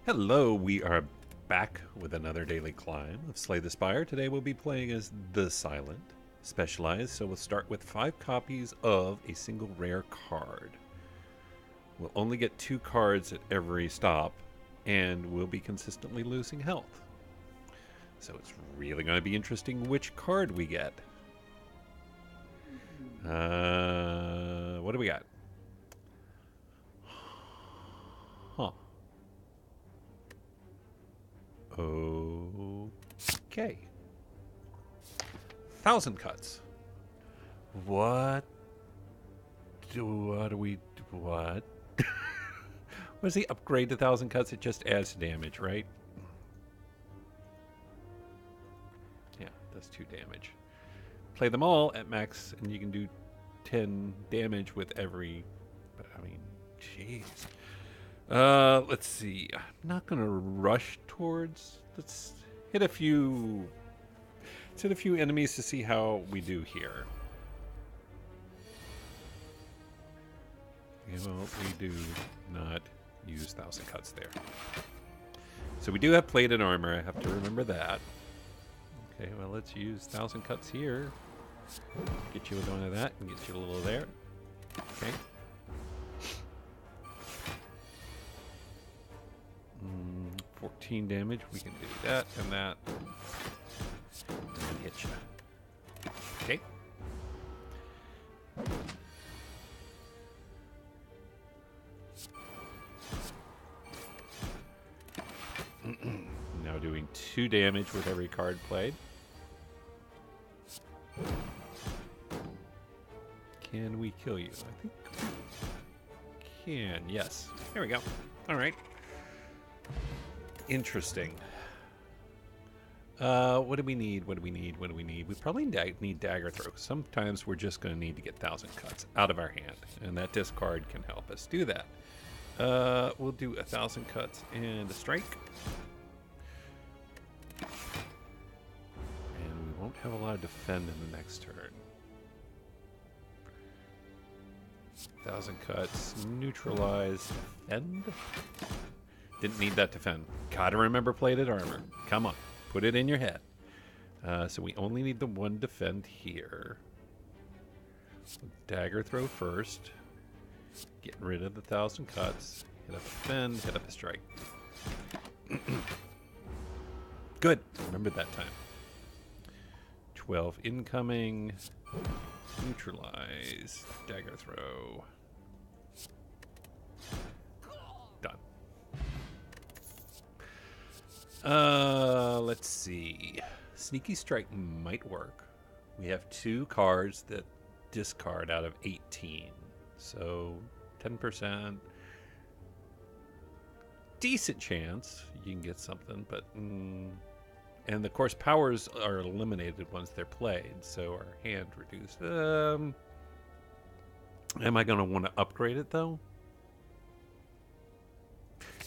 Hello, we are back with another daily climb of Slay the Spire. Today we'll be playing as the Silent, specialized, so we'll start with 5 copies of a single rare card. We'll only get 2 cards at every stop, and we'll be consistently losing health. So it's really going to be interesting which card we get. What do we got? Huh. Okay. 1,000 cuts. What? What? Was the upgrade to 1,000 cuts? It just adds damage, right? Yeah, does 2 damage. Play them all at max, and you can do 10 damage with every. But I mean, jeez. Let's see. I'm not gonna rush towards. Let's hit a few. Let's hit a few enemies to see how we do here. Well, we do not use 1,000 cuts there. So we do have plated armor. I have to remember that. Okay, well, let's use 1,000 cuts here. Get you with one of that and get you a little there. Okay. 14 damage. We can do that and that. And then hit you. Okay. Now doing 2 damage with every card played. Can we kill you? I think we can. Yes. There we go. All right. Interesting. What do we need? What do we need? What do we need? We probably need dagger throw. Sometimes we're just going to need to get 1,000 cuts out of our hand, and that discard can help us do that. We'll do 1,000 cuts and a strike. And we won't have a lot of defend in the next turn. 1,000 cuts, neutralize, defend. Didn't need that defend. Gotta remember plated armor. Come on, put it in your head. So we only need the 1 defend here. Dagger throw first. Getting rid of the 1,000 cuts. Hit up a defend, hit up a strike. Good. Remembered that time. 12 incoming. Neutralize. Dagger throw. Done. Let's see. Sneaky strike might work. We have 2 cards that discard out of 18. So 10%. Decent chance you can get something, but and of course powers are eliminated once they're played, so our hand reduced. Am I going to want to upgrade it though?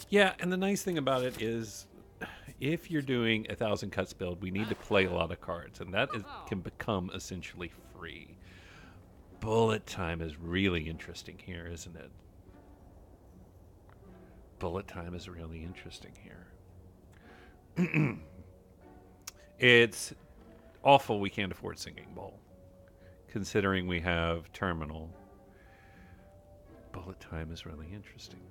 Yeah, and the nice thing about it is if you're doing 1,000 cuts build, we need to play a lot of cards, and that can become essentially free. Bullet time is really interesting here, isn't it? Bullet time is really interesting here. It's awful we can't afford Singing Bowl, considering we have Terminal. Bullet time is really interesting.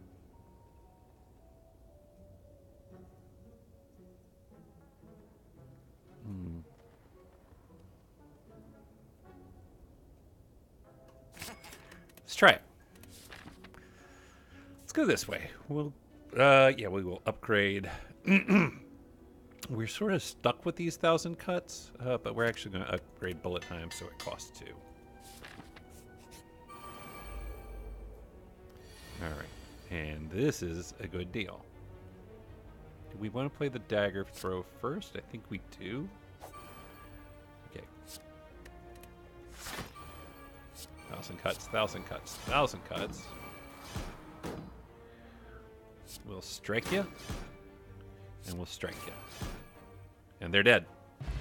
Let's try it. Let's go this way. We'll, yeah, we will upgrade. We're sort of stuck with these 1,000 cuts, but we're actually going to upgrade bullet time, so it costs 2. All right, and this is a good deal. Do we want to play the dagger throw first? I think we do. Okay. 1,000 cuts, 1,000 cuts, 1,000 cuts. We'll strike you, and we'll strike you. And they're dead.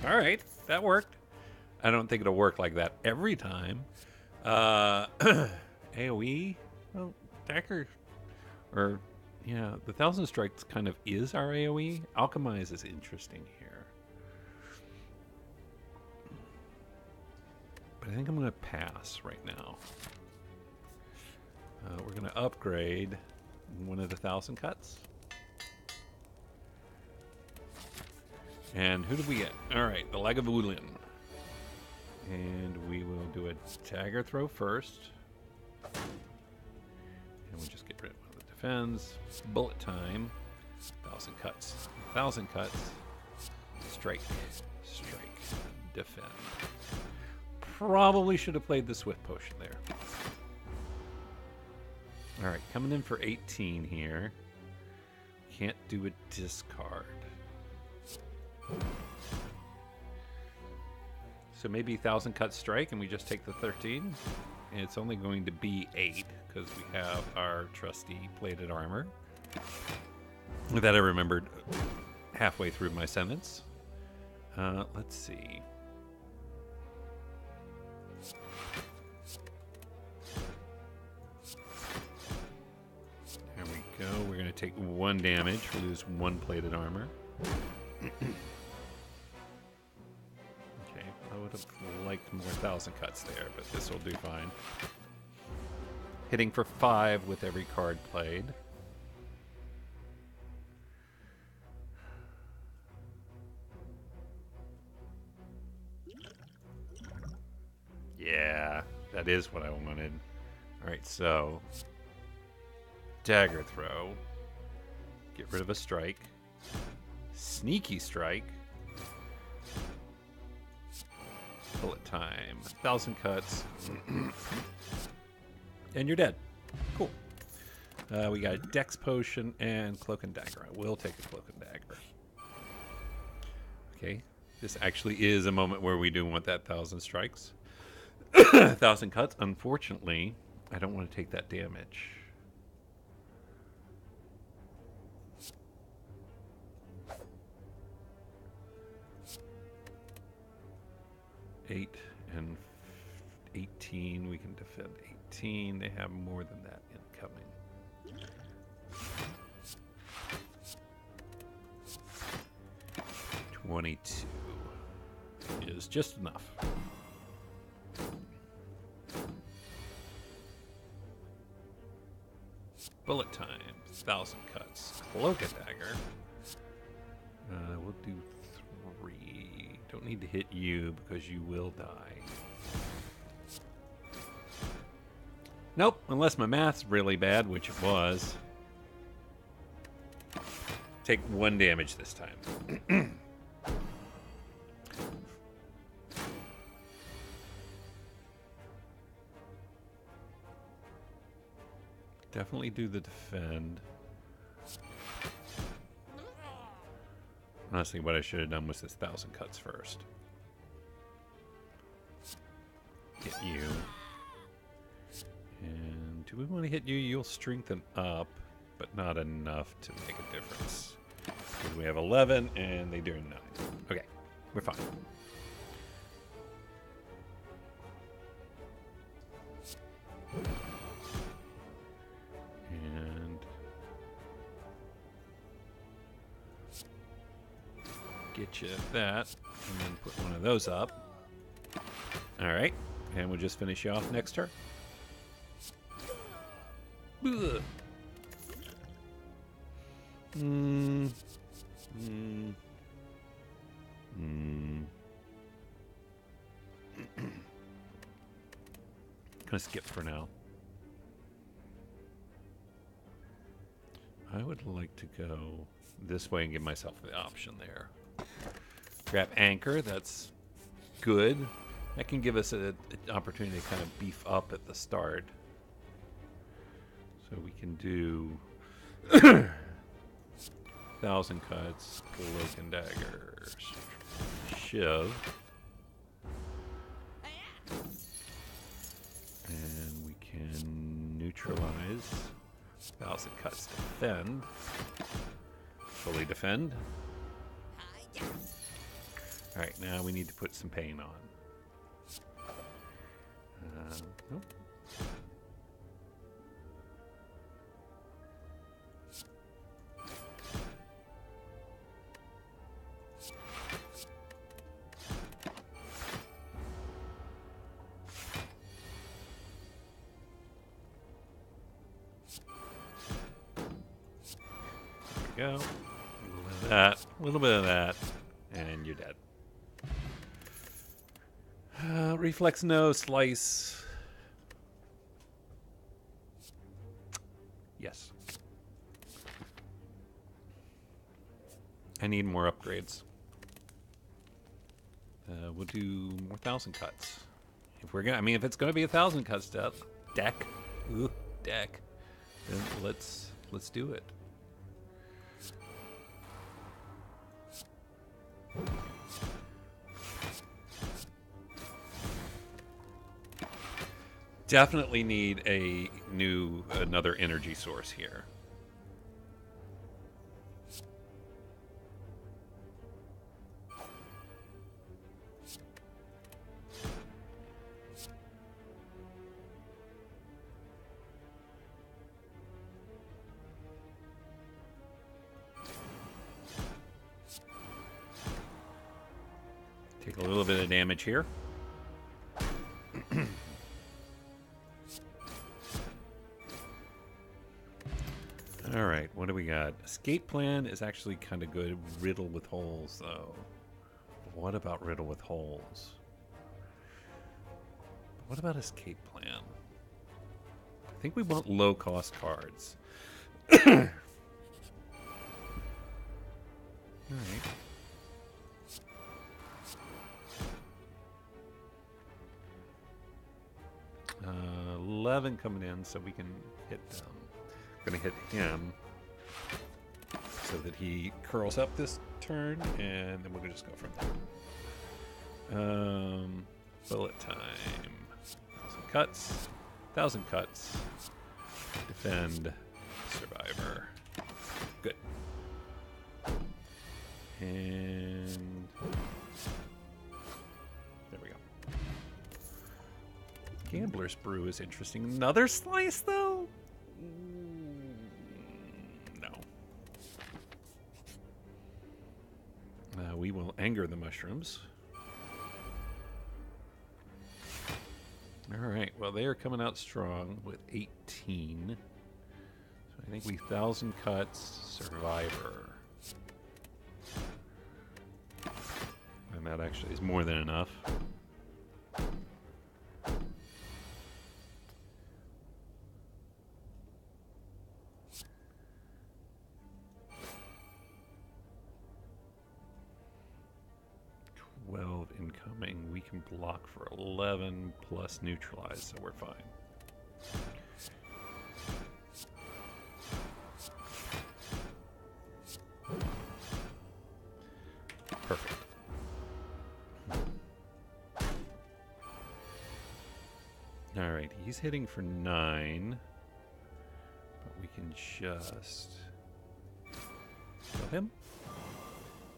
All right, that worked. I don't think it'll work like that every time. AoE? Well, dagger or Yeah, the Thousand Strikes kind of is our AoE. Alchemize is interesting here. But I think I'm going to pass right now. We're going to upgrade one of the 1,000 cuts. And who do we get? Alright, the Lagavulin. And we will do a dagger throw first. And we'll just get rid of one of the defends. Bullet time. 1,000 cuts. 1,000 cuts. Strike. Strike. Defend. Probably should have played the Swift Potion there. Alright, coming in for 18 here. Can't do a discard. So maybe 1,000 cut strike and we just take the 13. And it's only going to be 8 because we have our trusty plated armor. That I remembered halfway through my sentence. Let's see. There we go. We're going to take 1 damage. We lose 1 plated armor. Okay, I would have liked more 1,000 cuts there, but this will do fine. Hitting for 5 with every card played. Yeah, that is what I wanted. Alright, so dagger throw. Get rid of a strike. Sneaky strike. Bullet time. 1,000 cuts. And you're dead. Cool. We got a Dex Potion and Cloak and Dagger. I will take a Cloak and Dagger. Okay. This actually is a moment where we do want that 1,000 strikes. 1,000 cuts. Unfortunately, I don't want to take that damage. Eight and 18. We can defend 18. They have more than that incoming. 22 is just enough. Bullet time. 1,000 cuts. Cloak and Dagger. We'll do 3. Don't need to hit you because you will die. Nope, unless my math's really bad, which it was. Take 1 damage this time. Definitely do the defend. Honestly, what I should have done was this 1,000 cuts first. Get you. And do we want to hit you? You'll strengthen up, but not enough to make a difference. Because we have 11 and they do 9. Okay, we're fine. And get you that, and then put one of those up. All right, and we'll just finish you off next turn. Ugh. Gonna skip for now. I would like to go this way and give myself the option there. Grab Anchor, that's good. That can give us an opportunity to kind of beef up at the start. So we can do 1,000 cuts, Cloak and Dagger, Shiv. And we can neutralize 1,000 cuts, defend. Fully defend. Alright, now we need to put some pain on. Nope. go. A little bit of that. A little bit of that. And you're dead. Reflex no. Slice. Yes. I need more upgrades. We'll do more 1,000 cuts. If we're gonna, I mean, if it's gonna be 1,000 cuts deck, then let's do it. Definitely need another energy source here. Take a little bit of damage here. All right, what do we got? Escape plan is actually kind of good. Riddle with holes, though. What about riddle with holes? What about escape plan? I think we want low-cost cards. All right. 11 coming in, so we can hit them. Gonna hit him so that he curls up this turn, and then we'll just go from there. Bullet time. 1,000 cuts. 1,000 cuts. Defend. Survivor. Good. And there we go. Gambler's Brew is interesting. Another slice, though? No. We will anger the mushrooms. All right. Well, they are coming out strong with 18. So I think we 1,000 cuts, Survivor. And that actually is more than enough. Incoming, we can block for 11 plus neutralize, so we're fine. Perfect. All right, he's hitting for 9, but we can just kill him,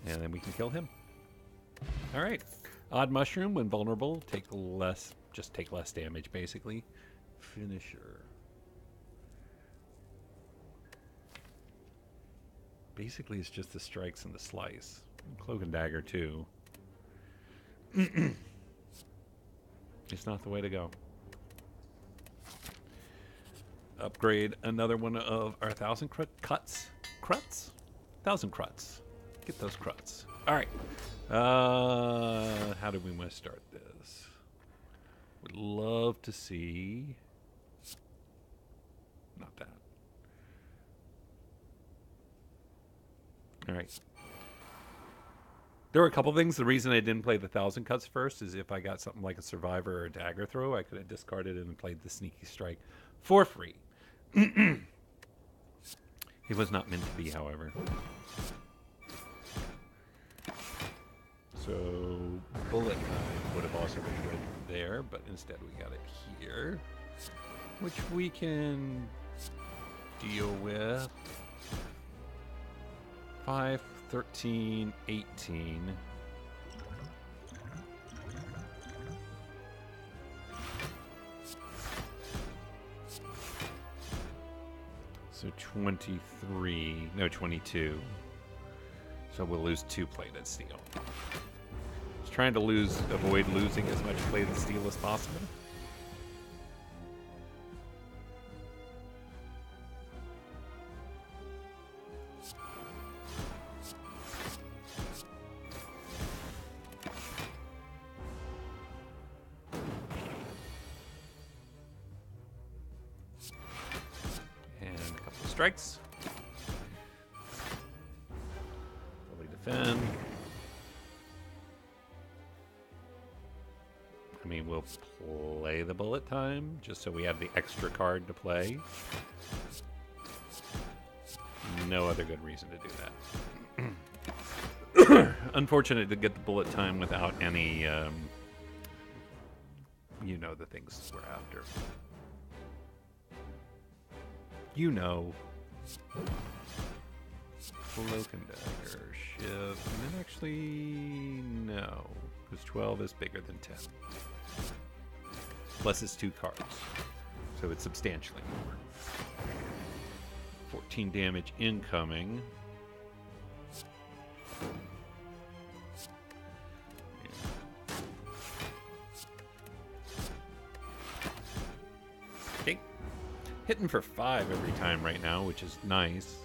and then we can kill him. All right. Odd mushroom, when vulnerable, just take less damage, basically. Finisher. Basically, it's just the strikes and the slice. Cloak and dagger, too. It's not the way to go. Upgrade another one of our 1,000 cuts. Cruts? 1,000 cruts. Get those cruts. All right. How do we want to start this? Would love to see. Not that. All right. There were a couple things. The reason I didn't play the 1,000 cuts first is if I got something like a survivor or a dagger throw, I could have discarded it and played the sneaky strike for free. It was not meant to be, however. So, bullet time would have also been good there, but instead we got it here, which we can deal with. 5, 13, 18. So 23, no, 22. So we'll lose 2 plated steel. Trying to avoid losing as much plated steel as possible. strikes. Fully defend. I mean, we'll play the bullet time just so we have the extra card to play. No other good reason to do that. Unfortunate to get the bullet time without any, you know, the things we're after. You know. Cloak and dagger, shift, and then actually, no, because 12 is bigger than 10. Plus it's 2 cards, so it's substantially more. 14 damage incoming. Okay. Hitting for 5 every time right now, which is nice.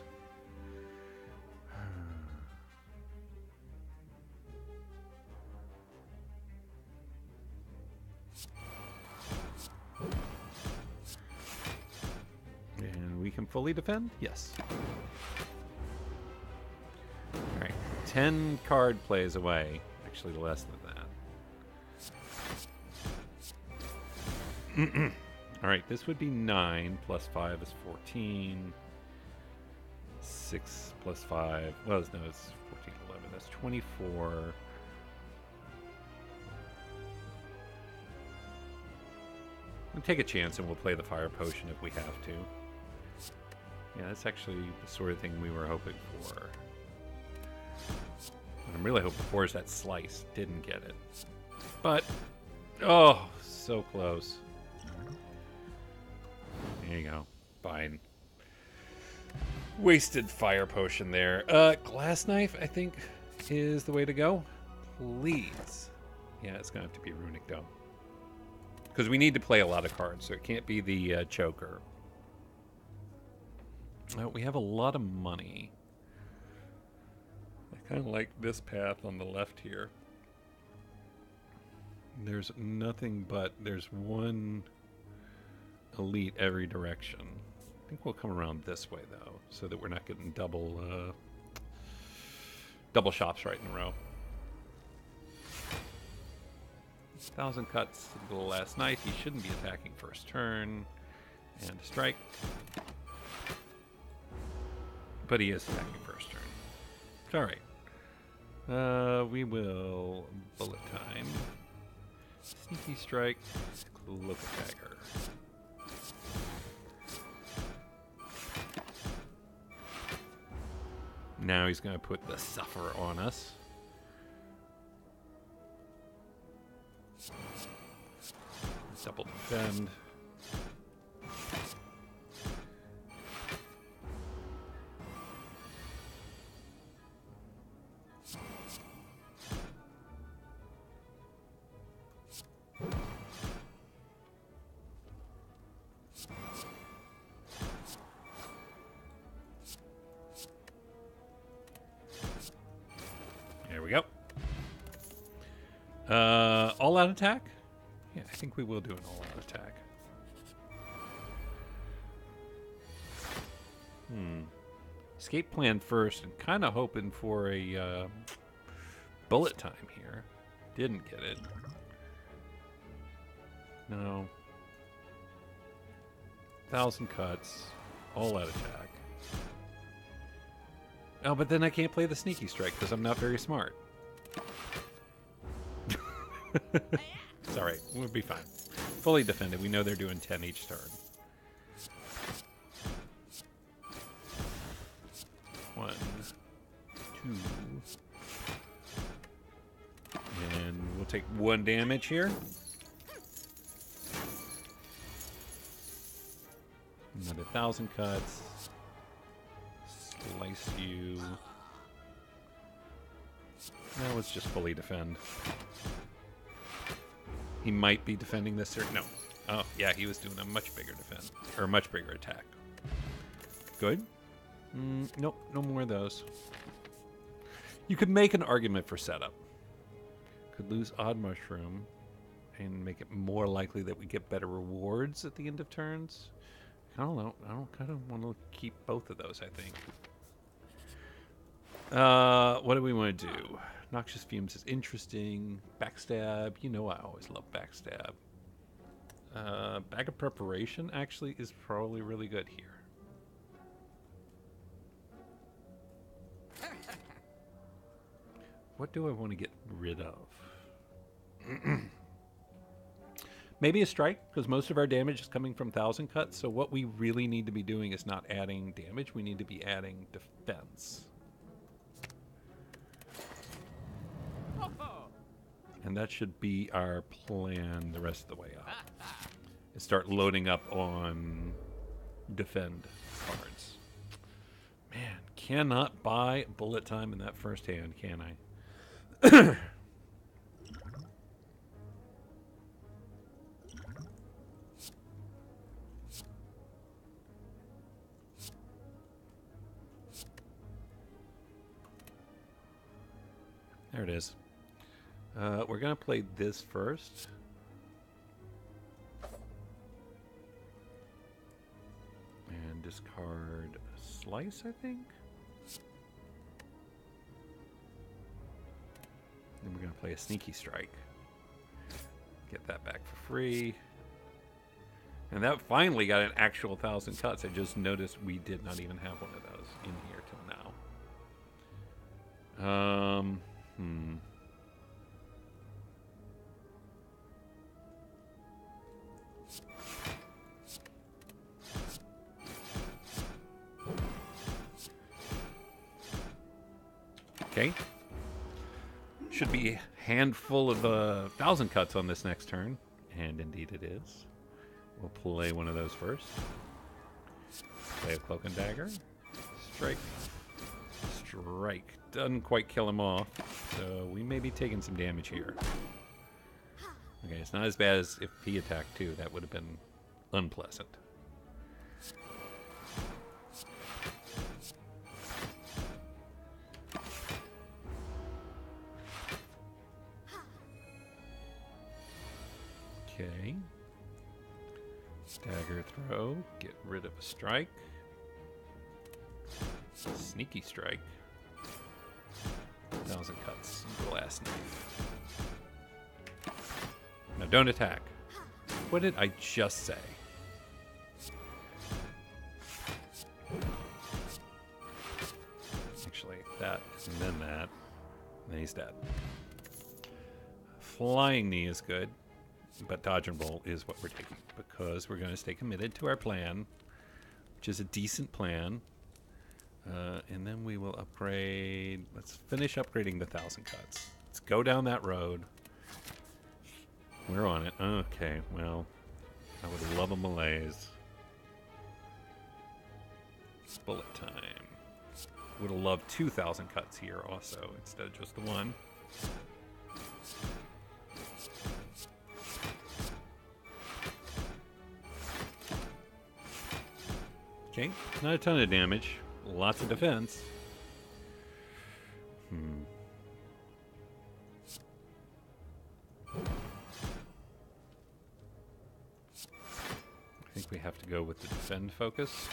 Fully defend? Yes. Alright. 10 card plays away. Actually, less than that. Alright, this would be 9 plus 5 is 14. 6 plus 5. Well, no, it's 14, 11. That's 24. We'll take a chance and we'll play the fire potion if we have to. Yeah, that's actually the sort of thing we were hoping for. What I'm really hoping for is that slice. Didn't get it. But, oh, so close. There you go. Fine. Wasted fire potion there. Glass knife, I think, is the way to go. Please. Yeah, it's going to have to be Runic Dome. Because we need to play a lot of cards, so it can't be the choker. We have a lot of money. I kind of like this path on the left here. There's nothing but there's one elite every direction. I think we'll come around this way though, so that we're not getting double shops right in a row. 1,000 cuts to the last knife. He shouldn't be attacking first turn. And strike. But he is attacking first turn. It's alright. We will bullet time. Sneaky strike. Cloak dagger. Now he's going to put the suffer on us. Double defend. There we go. All-out attack? Yeah, I think we will do an all-out attack. Escape plan first, and kind of hoping for a bullet time here. Didn't get it. No. 1,000 cuts. All-out attack. Oh, but then I can't play the sneaky strike because I'm not very smart. It's alright. We'll be fine. Fully defended. We know they're doing 10 each turn. 1, 2. And we'll take 1 damage here. Another 1,000 cuts. Slice you. Now let's just fully defend. He might be defending this turn. No. Oh, yeah, he was doing a much bigger defense. Or a much bigger attack. Good. Nope, no more of those. You could make an argument for setup. Could lose Odd Mushroom and make it more likely that we get better rewards at the end of turns. I don't kind of want to keep both of those, I think. What do we want to do? Noxious Fumes is interesting. Backstab. You know I always love backstab. Bag of Preparation actually is probably really good here. What do I want to get rid of? Maybe a strike, because most of our damage is coming from 1,000 cuts. So what we really need to be doing is not adding damage. We need to be adding defense. And that should be our plan the rest of the way up. And start loading up on defend cards. Man, cannot buy bullet time in that first hand, can I? There it is. We're going to play this first. And discard a slice, I think. Then we're going to play a sneaky strike. Get that back for free. And that finally got an actual 1,000 cuts. I just noticed we did not even have one of those in here till now. Okay. Should be a handful of 1,000 cuts on this next turn. And indeed it is. We'll play one of those first. Play a Cloak and Dagger. Strike. Strike. Doesn't quite kill him off. So we may be taking some damage here. Okay, it's not as bad as if he attacked too. That would have been unpleasant. Okay. Dagger throw. Get rid of a strike. Sneaky strike. 1,000 cuts. Glass knife. Now don't attack. What did I just say? Actually, that, and then that. And then he's dead. Flying knee is good. But dodge and roll is what we're taking because we're going to stay committed to our plan, which is a decent plan. And then we will upgrade. Let's finish upgrading the 1,000 cuts. Let's go down that road. We're on it. Okay, well, I would love a malaise. Bullet time. Would have loved 2,000 cuts here also instead of just the one. Okay, not a ton of damage. Lots of defense. I think we have to go with the defend focus.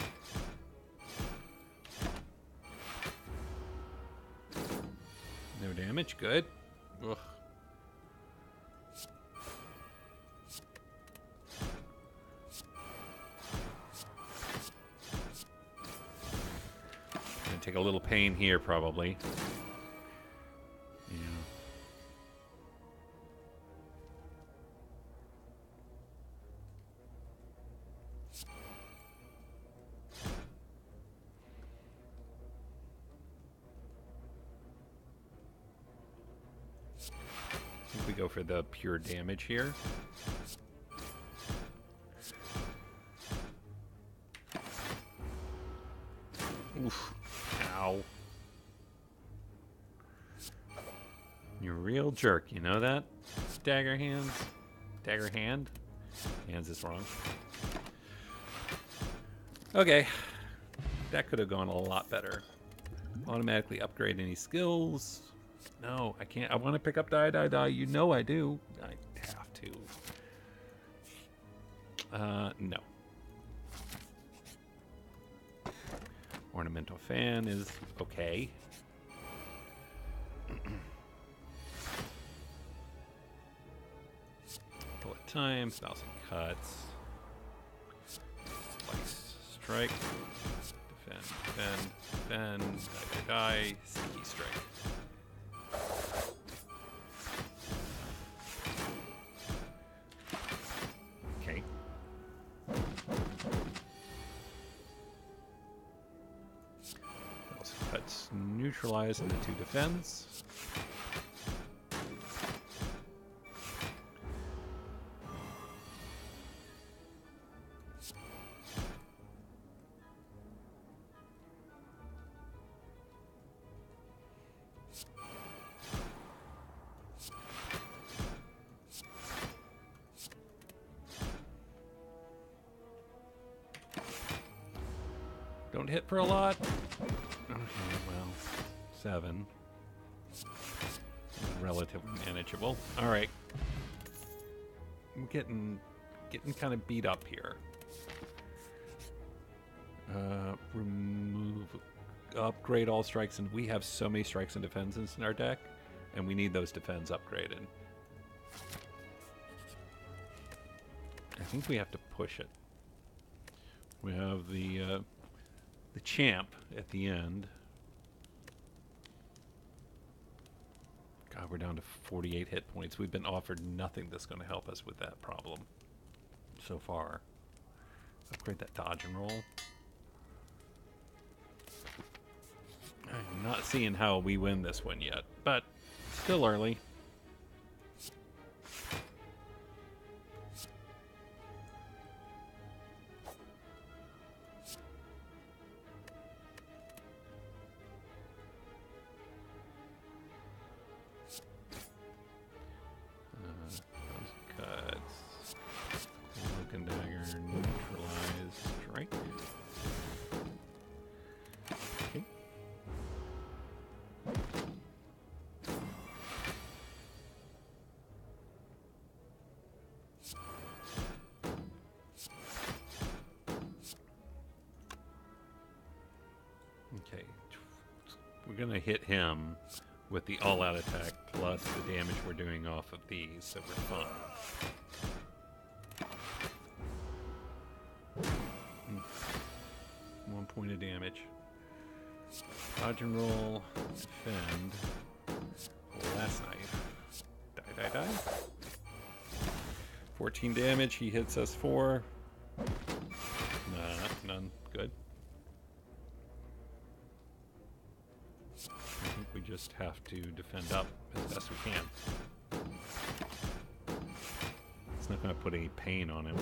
No damage, good. Ugh. Take a little pain here, probably. Yeah. I think we go for the pure damage here. Oof. Ow. You're a real jerk, you know that? Dagger hands? Dagger hand? Hands is wrong. Okay. That could have gone a lot better. Automatically upgrade any skills. No, I can't. I want to pick up die, die, die. You know I do. I have to. No. Ornamental fan is okay. Bullet time, 1,000 cuts. Slice, strike. Defend, defend, die, sneaky strike. Okay. Also cuts neutralize into 2 defense. Don't hit for a lot. Okay, well, 7. Relatively manageable. All right. I'm getting kind of beat up here. Remove, upgrade all strikes, and we have so many strikes and defenses in our deck, and we need those defense upgraded. I think we have to push it. We have the champ at the end. God, we're down to 48 hit points. We've been offered nothing that's going to help us with that problem so far. Upgrade that dodge and roll. I'm not seeing how we win this one yet, but still early. Okay, we're gonna hit him with the all-out attack plus the damage we're doing off of these, so we're fine. 1 point of damage. Dodge and roll, defend. Last knife. Die, die, die. 14 damage, he hits us 4. Nah, none. Good. I think we just have to defend up as best we can. It's not going to put any pain on him.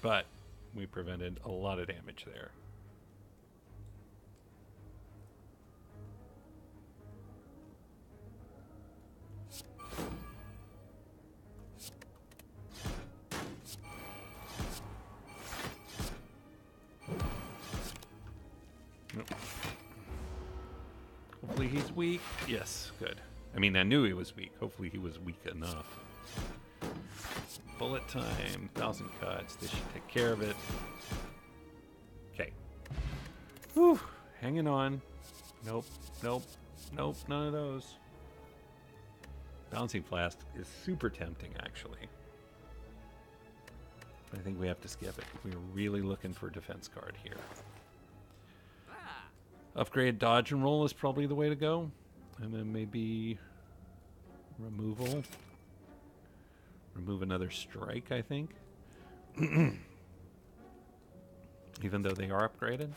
But we prevented a lot of damage there. Nope. Hopefully he's weak. Yes, good. I mean, I knew he was weak. Hopefully he was weak enough. Bullet time, 1,000 cuts. This should take care of it. Okay. Whew. Hanging on. Nope, nope, nope, none of those. Bouncing Flask is super tempting, actually. But I think we have to skip it. We're really looking for a defense card here. Upgrade dodge and roll is probably the way to go. And then maybe removal. Remove another strike, I think. Even though they are upgraded.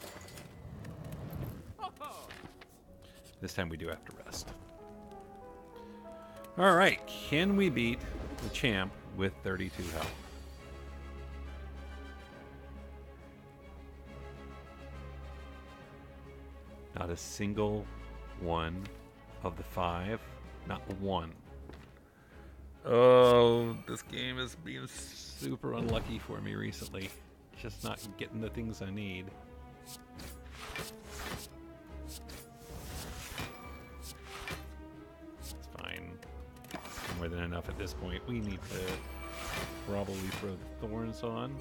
This time we do have to rest. Alright, can we beat the champ with 32 health? Not a single one of the 5. Not one. Oh, this game is being super unlucky for me recently. Just not getting the things I need. It's fine. More than enough at this point. We need to probably throw the thorns on.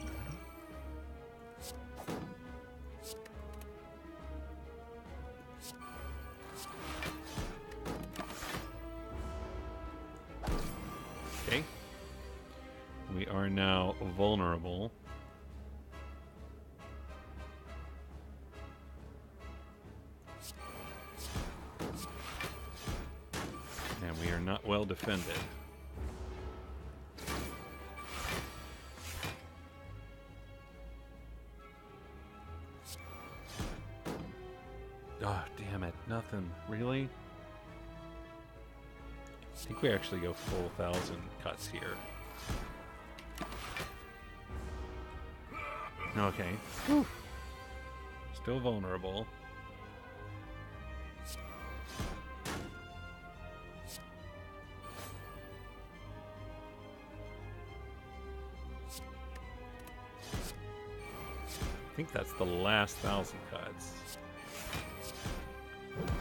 We are now vulnerable. And we are not well defended. Oh, damn it. Nothing. Really? I think we actually go full 1,000 cuts here. Okay. Whew. Still vulnerable. I think that's the last 1,000 cuts.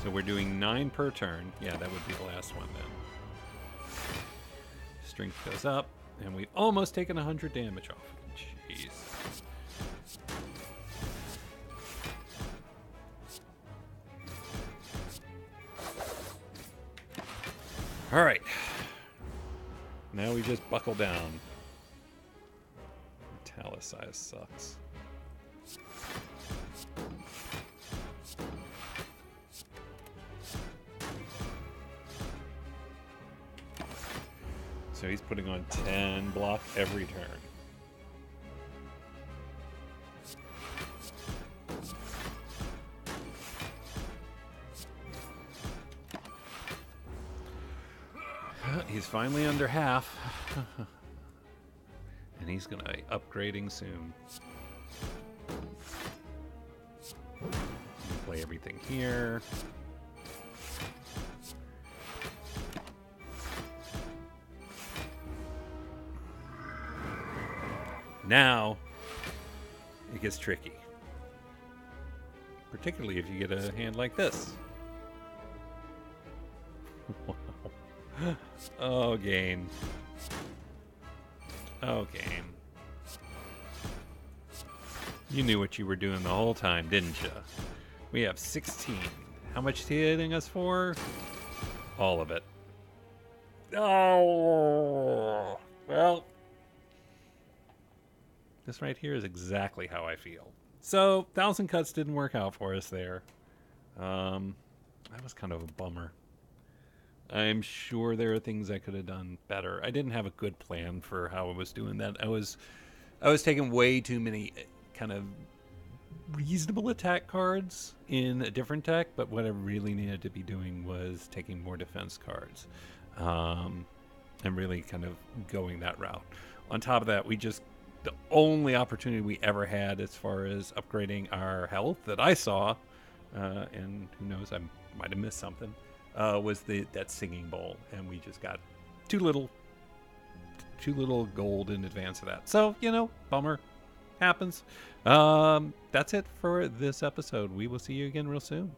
So we're doing 9 per turn. Yeah, that would be the last one then. Strength goes up, and we've almost taken 100 damage off. Jeez. All right. Now we just buckle down. Italicize sucks. So he's putting on 10 block every turn. He's finally under half. And he's going to be upgrading soon. Play everything here. Now, it gets tricky. Particularly if you get a hand like this. Oh, game. Oh, game. You knew what you were doing the whole time, didn't you? We have 16. How much is he hitting us for? All of it. Oh, well. This right here is exactly how I feel. So, 1,000 cuts didn't work out for us there. That was kind of a bummer. I'm sure there are things I could have done better. I didn't have a good plan for how I was doing that. I was taking way too many kind of reasonable attack cards in a different deck, but what I really needed to be doing was taking more defense cards. And really kind of going that route. On top of that, the only opportunity we ever had as far as upgrading our health that I saw, and who knows, I might have missed something, was that singing bowl, and we just got too little gold in advance of that. So, bummer. Happens. That's it for this episode. We will see you again real soon.